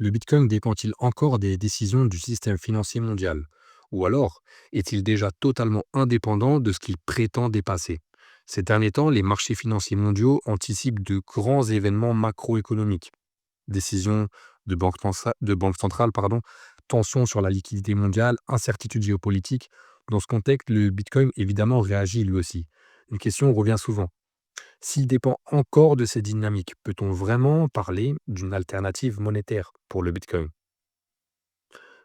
Le Bitcoin dépend-il encore des décisions du système financier mondial? Ou alors est-il déjà totalement indépendant de ce qu'il prétend dépasser? Ces derniers temps, les marchés financiers mondiaux anticipent de grands événements macroéconomiques, décisions de banque centrale, tensions sur la liquidité mondiale, incertitudes géopolitiques. Dans ce contexte, le Bitcoin évidemment réagit lui aussi. Une question revient souvent. S'il dépend encore de ces dynamiques, peut-on vraiment parler d'une alternative monétaire pour le Bitcoin?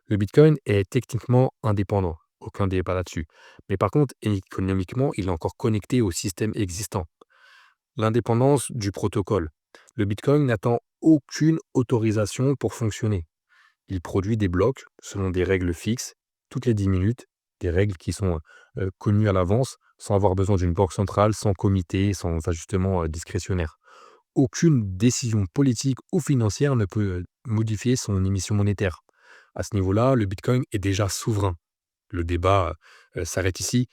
Le Bitcoin est techniquement indépendant, aucun débat là-dessus. Mais par contre, économiquement, il est encore connecté au système existant. L'indépendance du protocole. Le Bitcoin n'attend aucune autorisation pour fonctionner. Il produit des blocs selon des règles fixes, toutes les 10 minutes, des règles qui sont connues à l'avance, sans avoir besoin d'une banque centrale, sans comité, sans ajustement discrétionnaire. Aucune décision politique ou financière ne peut modifier son émission monétaire. À ce niveau-là, le Bitcoin est déjà souverain. Le débat s'arrête ici.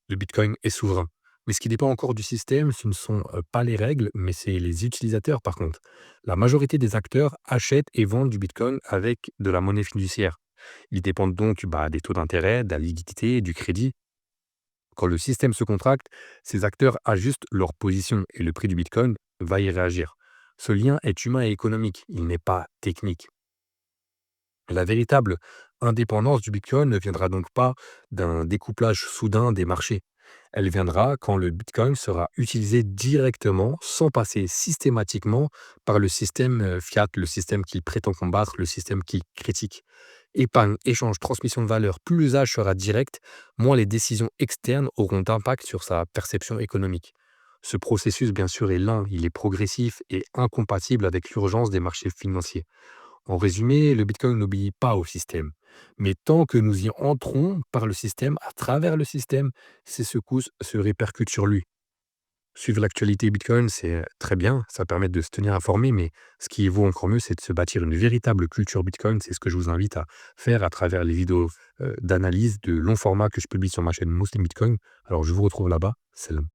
Le Bitcoin est souverain. Mais ce qui dépend encore du système, ce ne sont pas les règles, mais c'est les utilisateurs par contre. La majorité des acteurs achètent et vendent du Bitcoin avec de la monnaie fiduciaire. Ils dépendent donc des taux d'intérêt, de la liquidité, du crédit. Quand le système se contracte, ces acteurs ajustent leur position et le prix du Bitcoin va y réagir. Ce lien est humain et économique, il n'est pas technique. La véritable indépendance du Bitcoin ne viendra donc pas d'un découplage soudain des marchés. Elle viendra quand le Bitcoin sera utilisé directement, sans passer systématiquement par le système fiat, le système qu'il prétend combattre, le système qu'il critique. Épargne, échange, transmission de valeur, plus l'usage sera direct, moins les décisions externes auront d'impact sur sa perception économique. Ce processus, bien sûr, est lent, il est progressif et incompatible avec l'urgence des marchés financiers. En résumé, le Bitcoin n'obéit pas au système. Mais tant que nous y entrons par le système, à travers le système, ces secousses se répercutent sur lui. Suivre l'actualité Bitcoin, c'est très bien, ça permet de se tenir informé, mais ce qui vaut encore mieux, c'est de se bâtir une véritable culture Bitcoin. C'est ce que je vous invite à faire à travers les vidéos d'analyse de long format que je publie sur ma chaîne Muslim Bitcoin. Alors je vous retrouve là-bas. Salam.